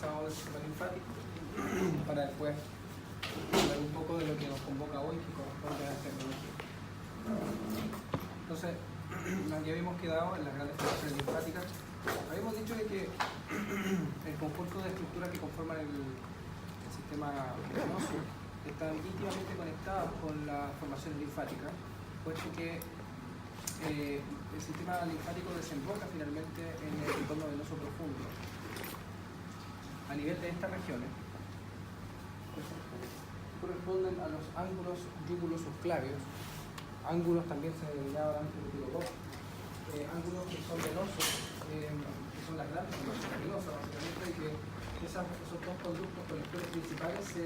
avanzado del sistema linfático para después hablar un poco de lo que nos convoca hoy, que corresponde a la tecnología. Entonces, ya habíamos quedado en las grandes formaciones linfáticas. Habíamos dicho de que el conjunto de estructuras que conforman el sistema venoso están íntimamente conectadas con las formaciones linfáticas, puesto que el sistema linfático desemboca finalmente en el entorno venoso profundo. A nivel de estas regiones, corresponden a los ángulos yúgulos subclavios. Ángulos también se denominaban ángulos que son venosos, que son las grandes formaciones venosas, básicamente, y que esos dos conductos colectores principales se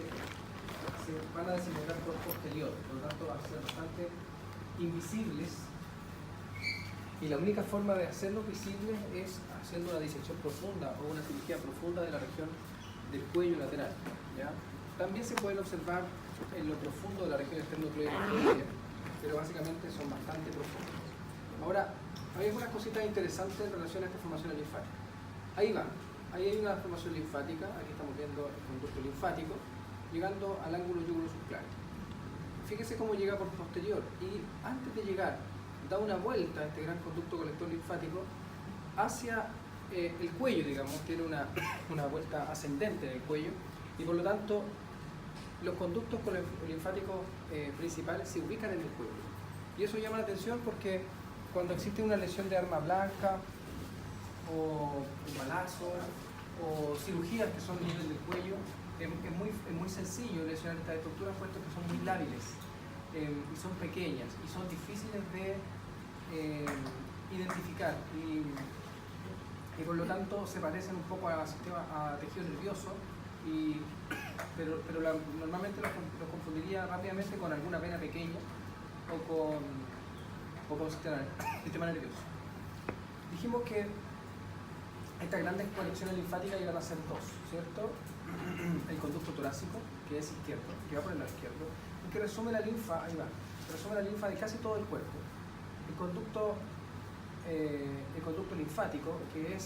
van a desembocar por posterior, por lo tanto van a ser bastante invisibles. Y la única forma de hacerlos visibles es haciendo una disección profunda o una cirugía profunda de la región del cuello lateral, ¿ya? También se pueden observar en lo profundo de la región esternocleidomastoidea, pero básicamente son bastante profundos. Ahora, hay algunas cositas interesantes en relación a esta formación linfática. Ahí va, ahí hay una formación linfática, aquí estamos viendo el conducto linfático, llegando al ángulo yúgulo subclavio. Fíjese cómo llega por posterior y antes de llegar da una vuelta a este gran conducto colector linfático hacia el cuello, digamos, tiene una vuelta ascendente en el cuello y por lo tanto los conductos linfáticos principales se ubican en el cuello. Y eso llama la atención porque cuando existe una lesión de arma blanca o un balazo o cirugías que son a nivel del cuello, es muy sencillo lesionar estas estructuras puesto que son muy lábiles y son pequeñas y son difíciles de identificar y por lo tanto se parecen un poco a tejido nervioso, pero normalmente lo confundiría rápidamente con alguna vena pequeña o con sistema nervioso. Dijimos que estas grandes conexiones linfáticas iban a ser dos, ¿cierto? El conducto torácico, que es izquierdo, que va por el lado izquierdo, y que resume la linfa, ahí va, resume la linfa de casi todo el cuerpo. El conducto linfático, que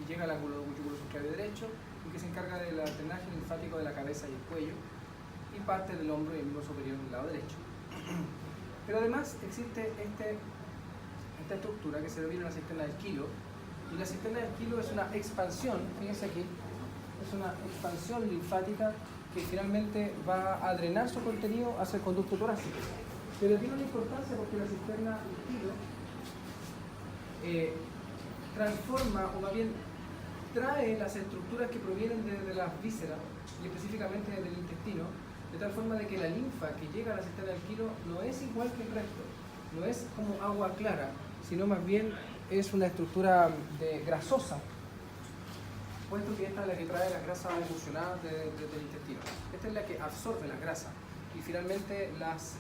llega al ángulo yúgulo subclavio derecho y que se encarga del drenaje linfático de la cabeza y el cuello y parte del hombro y el miembro superior del lado derecho. Pero además existe esta estructura que se denomina la cisterna del quilo, y la cisterna del quilo es una expansión, fíjense aquí, es una expansión linfática que finalmente va a drenar su contenido hacia el conducto torácico. Pero tiene una importancia porque la cisterna del quilo transforma, o más bien trae las estructuras que provienen de las vísceras y específicamente del intestino, de tal forma de que la linfa que llega a la cisterna del quilo no es igual que el resto, no es como agua clara, sino más bien es una estructura grasosa, puesto que esta es la que trae las grasas emulsionadas del intestino. Esta es la que absorbe las grasas y finalmente las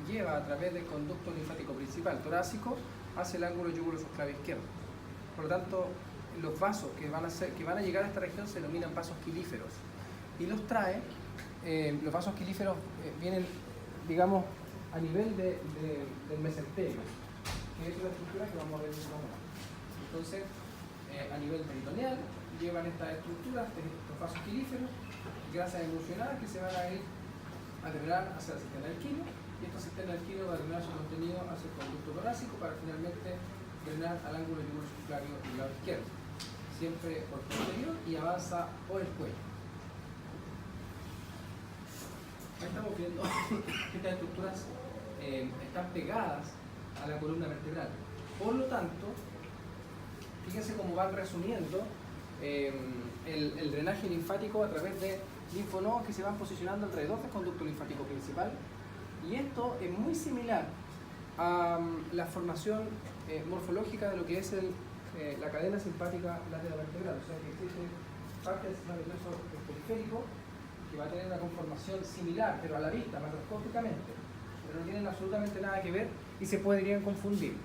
lleva a través del conducto linfático principal torácico hacia el ángulo yúgulo subclavio izquierdo. Por lo tanto, los vasos que van a llegar a esta región se denominan vasos quilíferos y los trae, los vasos quilíferos vienen, digamos, a nivel del mesenterio, que es una estructura que vamos a ver en un momento. Entonces, a nivel peritoneal, llevan estas estructuras, estos vasos quilíferos, grasas emulsionadas que se van a ir a drenar hacia la cisterna del quilo, y esta cisterna del quilo va a drenar su contenido hacia el conducto torácico para finalmente drenar al ángulo yúgulo subclavio del lado izquierdo, siempre por posterior y avanza por el cuello. Ahí estamos viendo que estas estructuras están pegadas a la columna vertebral. Por lo tanto, fíjense cómo van resumiendo el drenaje linfático a través de linfonodos que se van posicionando alrededor del conducto linfático principal, y esto es muy similar a la formación morfológica de lo que es la cadena simpática lateral vertebral, o sea que existe parte del sistema nervioso periférico que va a tener una conformación similar, pero a la vista, macroscópicamente, pero no tienen absolutamente nada que ver y se podrían confundir.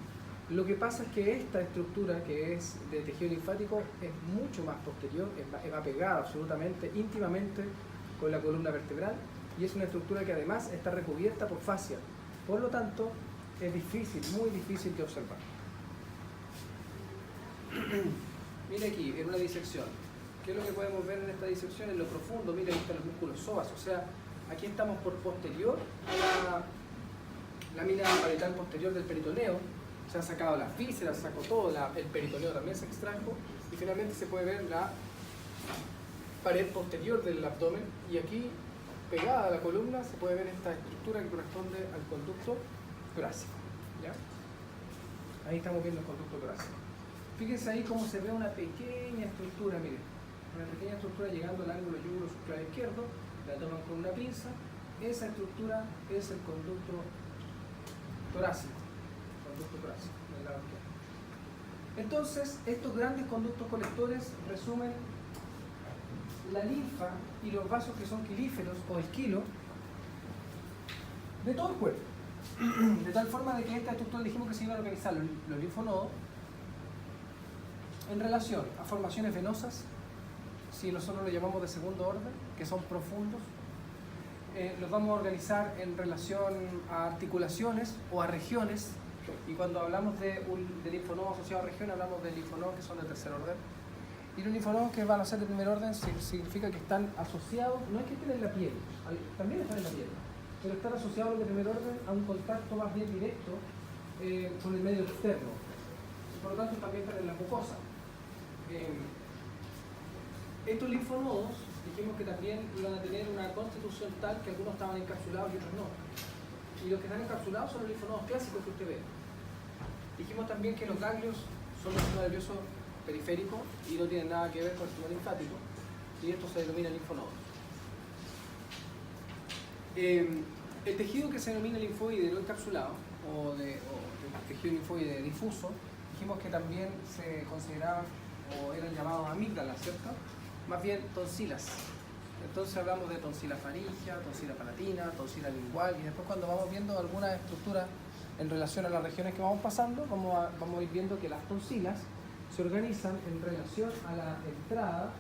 Lo que pasa es que esta estructura, que es de tejido linfático, es mucho más posterior, va pegada absolutamente, íntimamente con la columna vertebral, y es una estructura que además está recubierta por fascia. Por lo tanto, es difícil, muy difícil de observar. Mire aquí, en una disección, ¿Qué es lo que podemos ver en esta disección? En lo profundo, mira, ahí están los músculos psoas, o sea, aquí estamos por posterior a la lámina parietal posterior del peritoneo. Se han sacado las vísceras, sacó todo, el peritoneo también se extrajo, y finalmente se puede ver la pared posterior del abdomen, y aquí, pegada a la columna, se puede ver esta estructura que corresponde al conducto torácico. ¿Ya? Ahí estamos viendo el conducto torácico. Fíjense ahí cómo se ve una pequeña estructura, miren, una pequeña estructura llegando al ángulo yúgulo subclavio izquierdo, la toman con una pinza, esa estructura es el conducto torácico. Del lado izquierdo. Entonces, estos grandes conductos colectores resumen la linfa y los vasos que son quilíferos o esquilo de todo el cuerpo. De tal forma de que esta estructura dijimos que se iban a organizar los linfonodos en relación a formaciones venosas, si nosotros lo llamamos de segundo orden, que son profundos. Los vamos a organizar en relación a articulaciones o a regiones, y cuando hablamos de linfonodos asociados a regiones, hablamos de linfonodos que son de tercer orden. Y los linfonodos que van a ser de primer orden significa que están asociados, no es que estén en la piel, también están en la piel, pero están asociados de primer orden a un contacto más bien directo con el medio externo. Por lo tanto, también están en la mucosa. Estos linfonodos dijimos que también iban a tener una constitución tal que algunos estaban encapsulados y otros no. Y los que están encapsulados son los linfonodos clásicos que usted ve. Dijimos también que los ganglios son el sistema nervioso periférico y no tienen nada que ver con el sistema linfático, y esto se denomina linfonodos. El tejido que se denomina linfoide no encapsulado o tejido linfoide difuso, dijimos que también se consideraban o eran llamados amígdalas, ¿cierto? Más bien tonsilas. Entonces hablamos de tonsila faríngea, tonsila palatina, tonsila lingual, y después cuando vamos viendo algunas estructuras en relación a las regiones que vamos pasando, vamos a ir viendo que las tonsilas se organizan en relación a la entrada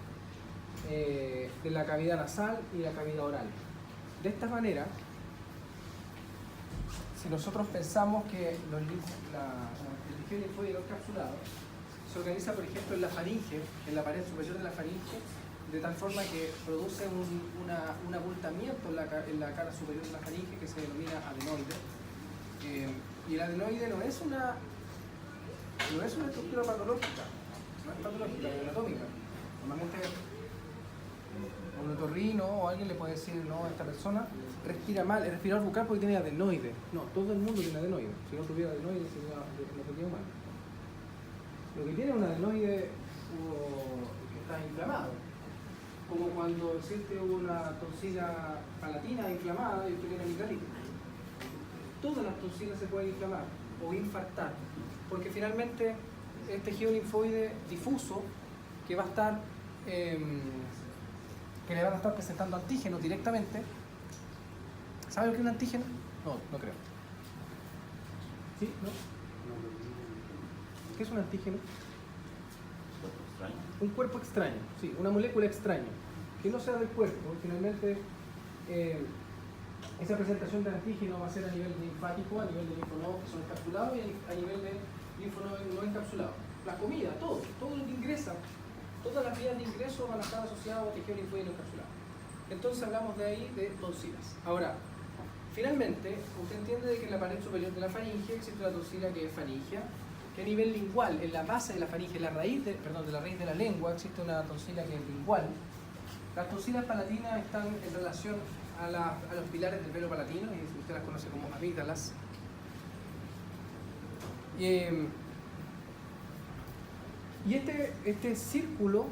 de la cavidad nasal y la cavidad oral. De esta manera, si nosotros pensamos que el tejido linfoide encapsulado se organiza, por ejemplo, en la faringe, en la pared superior de la faringe, de tal forma que produce un abultamiento en la cara superior de la faringe que se denomina adenoide. Y el adenoide no es una estructura patológica, no es patológica, es anatómica. Normalmente un otorrino o alguien le puede decir, no, esta persona respira mal, es respirador bucal porque tiene adenoide. No, todo el mundo tiene adenoide. Si no tuviera adenoide sería humano. Lo que tiene un adenoide que está inflamado, como cuando existe una tonsila palatina inflamada y usted tiene amigdalitis. Todas las tonsilas se pueden inflamar o infartar, porque finalmente es tejido linfoide difuso que va a estar que le van a estar presentando antígenos directamente. ¿Sabe lo que es un antígeno? No creo. ¿Sí? ¿No? ¿Qué es un antígeno? Un cuerpo extraño, sí, una molécula extraña, que no sea del cuerpo. Finalmente, esa presentación de antígeno va a ser a nivel linfático, a nivel de linfonodos que son encapsulados y a nivel de linfonodos no encapsulados. La comida, todo lo que ingresa, todas las vías de ingreso van a estar asociadas a tejido linfoide no encapsulado. Entonces hablamos de ahí de tonsilas. Ahora, finalmente, usted entiende de que en la pared superior de la faringe existe una tonsila que es faringea, que a nivel lingual, en la base de la faringe, de la raíz de la lengua, existe una tonsila que es lingual. Las tonsilas palatinas están en relación a los pilares del velo palatino, y usted las conoce como amígdalas. Y este círculo,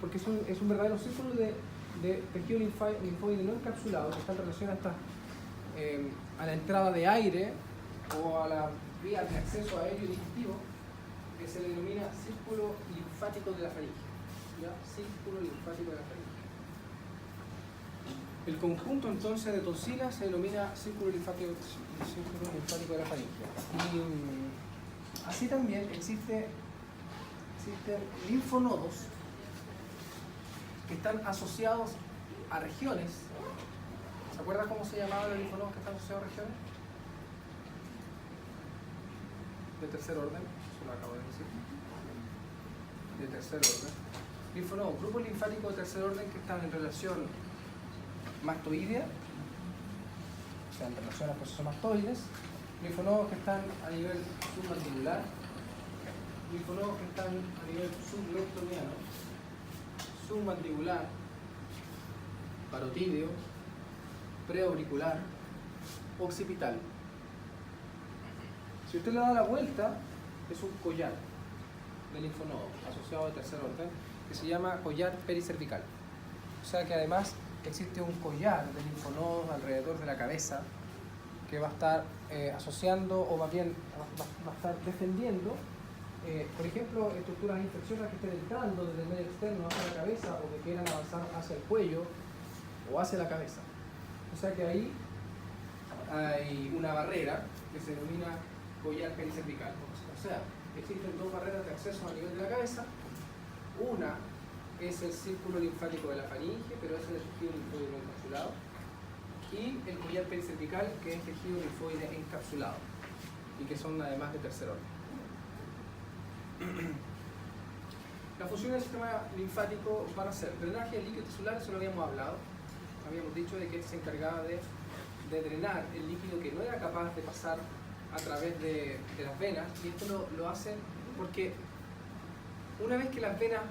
porque es un verdadero círculo de tejido linfoide no encapsulado, que está en relación a la entrada de aire o a la vía de acceso aéreo digestivo, que se le denomina círculo linfático de la faringe. ¿Ya? Círculo linfático de la faringe. El conjunto entonces de tonsilas se denomina círculo linfático de la faringe. Y así también existen linfonodos que están asociados a regiones. ¿Se acuerdan cómo se llamaban los linfonodos que están asociados a regiones? De tercer orden, eso lo acabo de decir. De tercer orden. Linfonodos, grupos linfáticos de tercer orden que están en relación mastoidea, o sea, en relación a procesos mastoides, linfonodos que están a nivel submandibular, linfonodos que están a nivel submentoniano, submandibular, parotídeo, preauricular, occipital. Si usted le da la vuelta, es un collar de linfonodos asociado de tercer orden que se llama collar pericervical. O sea que además existe un collar de linfonodos alrededor de la cabeza que va a estar asociando, o más bien va a estar defendiendo, por ejemplo, estructuras infecciosas que estén entrando desde el medio externo hacia la cabeza o que quieran avanzar hacia el cuello o hacia la cabeza. O sea que ahí hay una barrera que se denomina collar pericervical. O sea, existen dos barreras de acceso a nivel de la cabeza. Una es el círculo linfático de la faringe, pero ese es el tejido linfoide no encapsulado. Y el collar pericervical, que es tejido linfoide encapsulado y que son además de tercer orden. La función del sistema linfático van a ser drenaje del líquido tisular, eso lo habíamos hablado. Habíamos dicho de que se encargaba de drenar el líquido que no era capaz de pasar a través de las venas, y esto lo hacen porque una vez que las venas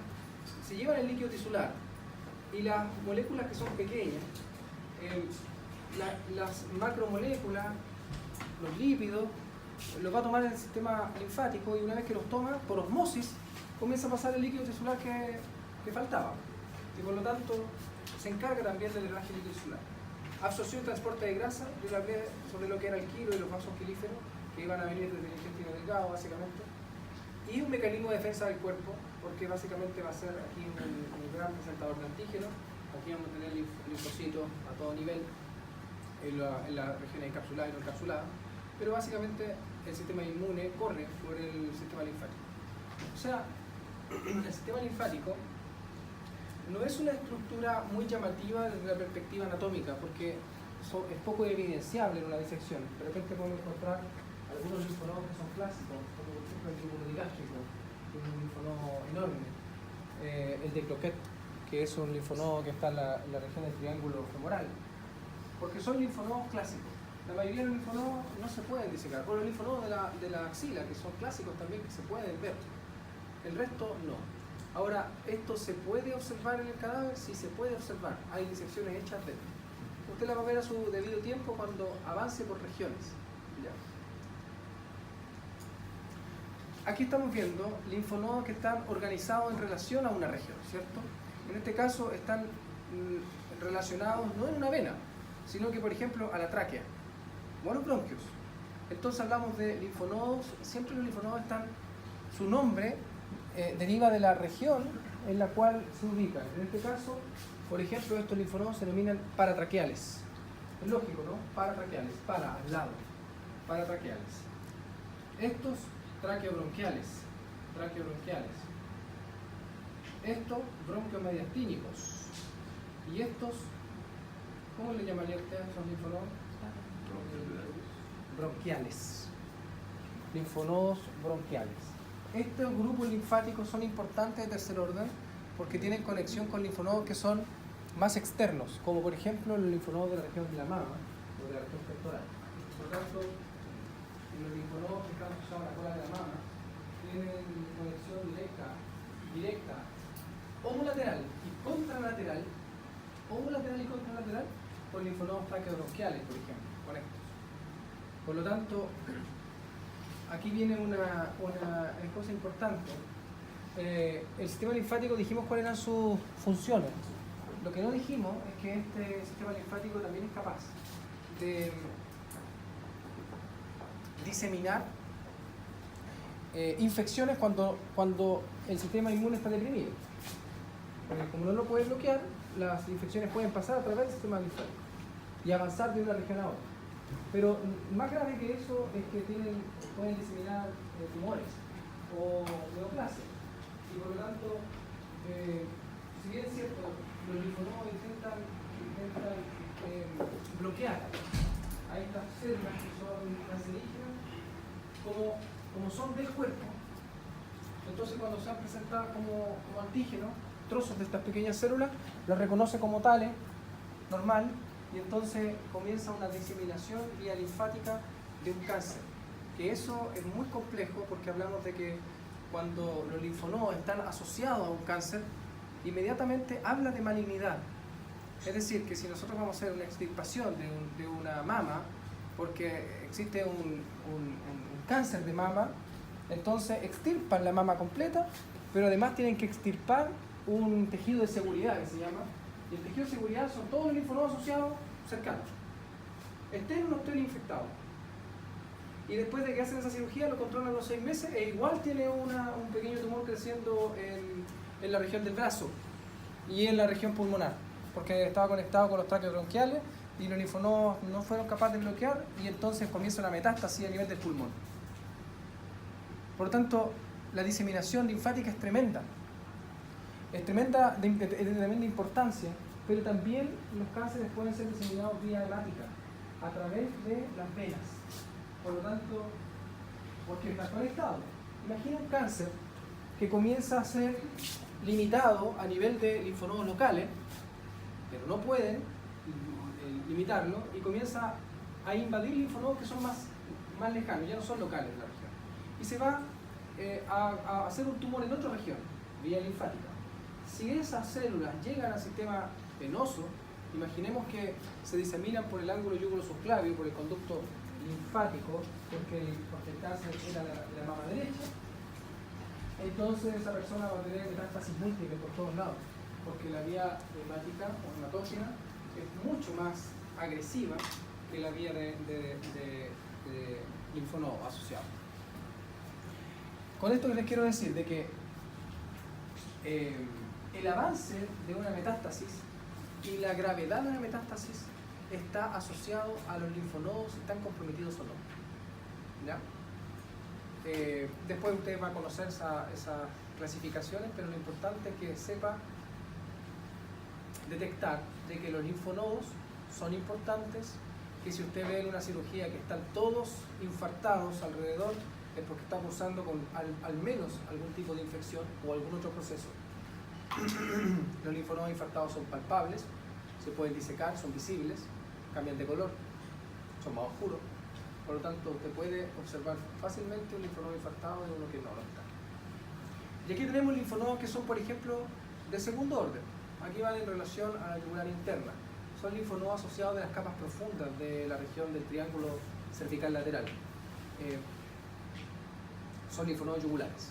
se llevan el líquido tisular y las moléculas que son pequeñas, las macromoléculas, los lípidos, los va a tomar el sistema linfático, y una vez que los toma, por osmosis, comienza a pasar el líquido tisular que faltaba. Y por lo tanto, se encarga también del drenaje líquido tisular. Absorción y transporte de grasa, yo le hablé sobre lo que era el quilo y los vasos quilíferos, que iban a venir desde el intestino delgado, básicamente. Y un mecanismo de defensa del cuerpo, porque básicamente va a ser aquí un gran presentador de antígenos. Aquí vamos a tener linfocitos a todo nivel, en la región encapsulada y no encapsulada, pero básicamente el sistema inmune corre por el sistema linfático. O sea, el sistema linfático no es una estructura muy llamativa desde la perspectiva anatómica, porque es poco evidenciable en una disección. De repente podemos encontrar algunos linfonodos que son clásicos, como por ejemplo el linfonodo digástrico, que es un linfonodo enorme, el de Cloquet, que es un linfonodo que está en la región del triángulo femoral, porque son linfonodos clásicos. La mayoría de los linfonodos no se pueden disecar, o los linfonodos de la axila, que son clásicos también, que se pueden ver. El resto no. Ahora, ¿esto se puede observar en el cadáver? Sí, se puede observar. Hay disecciones hechas de esto. Usted la va a ver a su debido tiempo cuando avance por regiones. ¿Ya? Aquí estamos viendo linfonodos que están organizados en relación a una región, ¿cierto? En este caso están relacionados no en una vena, sino que, por ejemplo, a la tráquea o a los bronquios. Entonces hablamos de linfonodos, siempre los linfonodos están, su nombre deriva de la región en la cual se ubican. En este caso, por ejemplo, estos linfonodos se denominan paratraqueales. Es lógico, ¿no? Paratraqueales, para, al lado, paratraqueales. Estos, traqueobronquiales, estos, bronquiomediastínicos. Y estos, ¿cómo le llamaría usted a esos linfonodos? Bronquiales. Linfonodos bronquiales. Estos grupos linfáticos son importantes de tercer orden porque tienen conexión con linfonodos que son más externos, como por ejemplo los linfonodos de la región de la mama o de la región pectoral. Por lo tanto, los linfonodos que están asociados a la cola de la mama tienen conexión directa, homolateral y contralateral, con linfonodos traqueobronquiales, por ejemplo, con estos. Por lo tanto, aquí viene una cosa importante. El sistema linfático, dijimos cuáles eran sus funciones. Lo que no dijimos es que este sistema linfático también es capaz de diseminar infecciones cuando el sistema inmune está deprimido. Porque como no lo puede bloquear, las infecciones pueden pasar a través del sistema linfático y avanzar de una región a otra. Pero más grave que eso es que pueden diseminar tumores o neoplasias. Y por lo tanto, si bien es cierto, los linfonodos intentan bloquear a estas células que son cancerígenas, como son del cuerpo, entonces cuando se han presentado como antígenos, trozos de estas pequeñas células, las reconoce como tales, normal, y entonces comienza una diseminación vía linfática de un cáncer. Que eso es muy complejo porque hablamos de que cuando los linfonodos están asociados a un cáncer, inmediatamente habla de malignidad. Es decir, que si nosotros vamos a hacer una extirpación de una mama, porque existe un cáncer de mama, entonces extirpan la mama completa, pero además tienen que extirpar un tejido de seguridad que se llama, y el tejido de seguridad son todos los linfonodos asociados cercanos, estén o no estén infectados. Y después de que hacen esa cirugía lo controlan los 6 meses e igual tiene un pequeño tumor creciendo en la región del brazo y en la región pulmonar, porque estaba conectado con los tráqueos bronquiales y los linfonodos no fueron capaces de bloquear y entonces comienza una metástasis a nivel del pulmón. Por lo tanto, la diseminación linfática es tremenda de tremenda importancia, pero también los cánceres pueden ser diseminados vía hemática, a través de las venas. Por lo tanto, porque está conectado. Imagina un cáncer que comienza a ser limitado a nivel de linfonodos locales, pero no pueden limitarlo, y comienza a invadir linfonodos que son más lejanos, ya no son locales en la región. Y se va a hacer un tumor en otra región, vía linfática. Si esas células llegan al sistema venoso, imaginemos que se diseminan por el ángulo yugulo-subclavio, por el conducto linfático, porque el cáncer era la mama derecha, entonces esa persona va a tener metástasis múltiples por todos lados, porque la vía hemática o hematógena es mucho más agresiva que la vía de linfonodo asociado. Con esto les quiero decir de que el avance de una metástasis y la gravedad de una metástasis está asociado a los linfonodos si están comprometidos o no. ¿Ya? Después usted va a conocer esas clasificaciones, pero lo importante es que sepa detectar de que los linfonodos son importantes, que si usted ve en una cirugía que están todos infartados alrededor, es porque está cursando con al menos algún tipo de infección o algún otro proceso. Los linfonodos infartados son palpables, se pueden disecar, son visibles, cambian de color, son más oscuros. Por lo tanto, usted puede observar fácilmente un linfonodo infartado de uno que no lo está. Y aquí tenemos linfonodos que son, por ejemplo, de segundo orden. Aquí van en relación a la yugular interna. Son linfonodos asociados de las capas profundas de la región del triángulo cervical lateral. Son linfonodos yugulares.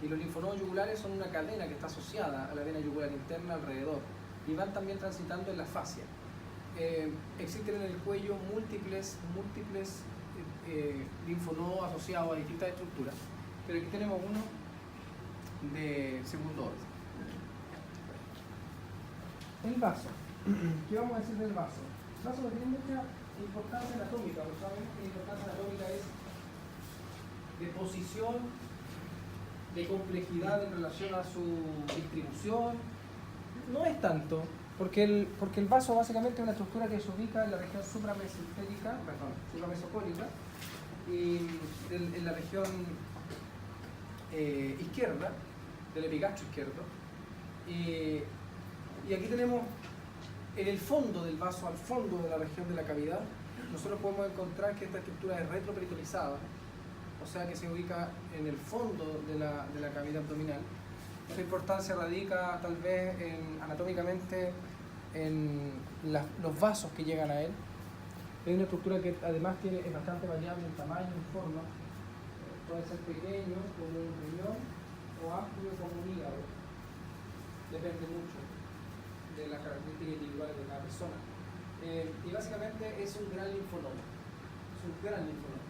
Y los linfonodos yugulares son una cadena que está asociada a la vena yugular interna alrededor y van también transitando en la fascia. Existen en el cuello múltiples linfonodos asociados a distintas estructuras, pero aquí tenemos uno de segundo orden. El vaso. ¿Qué vamos a decir del vaso? El vaso tiene mucha importancia anatómica, ¿lo saben? La importancia anatómica es de posición, de complejidad en relación a su distribución. No es tanto, porque el vaso básicamente es una estructura que se ubica en la región supramesocólica y en la región izquierda, del epigastro izquierdo. Y aquí tenemos en el fondo del vaso, al fondo de la región de la cavidad, nosotros podemos encontrar que esta estructura es retroperitonizada, o sea que se ubica en el fondo de la cavidad abdominal. Su importancia radica tal vez anatómicamente en los vasos que llegan a él. Es una estructura que además es bastante variable en tamaño, en forma. Puede ser pequeño como un riñón o amplio como un hígado. Depende mucho de las características individuales de cada persona. Y básicamente es un gran linfonodo. Es un gran linfonodo.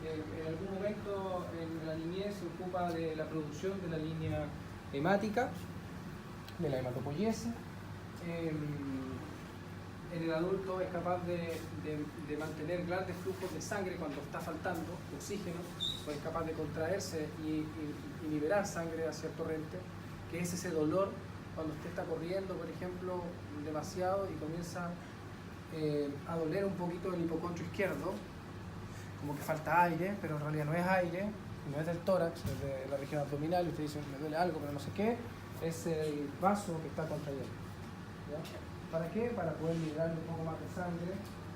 En algún momento en la niñez se ocupa de la producción de la línea hemática, de la hematopoyese. En el adulto es capaz de mantener grandes flujos de sangre cuando está faltando oxígeno, o es capaz de contraerse y liberar sangre hacia el torrente, que es ese dolor cuando usted está corriendo, por ejemplo, demasiado y comienza a doler un poquito el hipocondrio izquierdo, como que falta aire, pero en realidad no es aire, no es del tórax, es de la región abdominal, y usted dice, me duele algo, pero no sé qué, es el vaso que está contrayendo. ¿Ya? ¿Para qué? Para poder liberar un poco más de sangre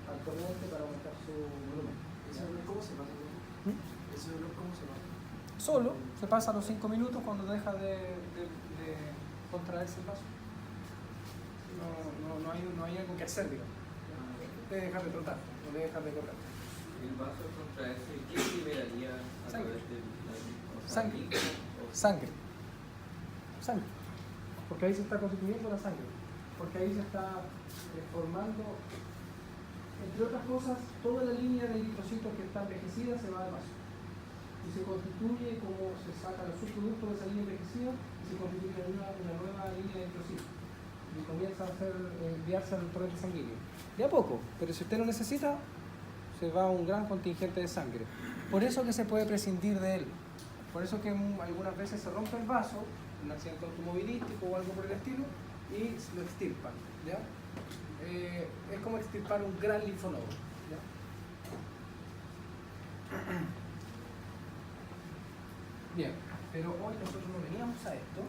al torrente para aumentar su volumen. ¿Ese dolor cómo se pasa? ¿Ese dolor cómo se pasa? Solo se pasa a los 5 minutos cuando deja de contraerse el vaso. No hay algo que hacer, digamos. Debe dejar de trotar, no debe dejar de correr. El vaso contraerse, ¿qué liberaría a Sangre. través del Sangre. Sangre. Porque ahí se está constituyendo la sangre. Porque ahí se está formando, entre otras cosas, toda la línea de eritrocitos que está envejecida se va al vaso. Y se constituye como se sacan los subproductos de esa línea envejecida y se constituye una nueva línea de eritrocitos. Y comienza a enviarse al torrente sanguíneo. De a poco, pero si usted lo necesita, se va un gran contingente de sangre. Por eso que se puede prescindir de él. Por eso que algunas veces se rompe el vaso, un accidente automovilístico o algo por el estilo, y lo extirpan. ¿Ya? Es como extirpar un gran linfonodo. ¿Ya? Bien, pero hoy nosotros no veníamos a esto.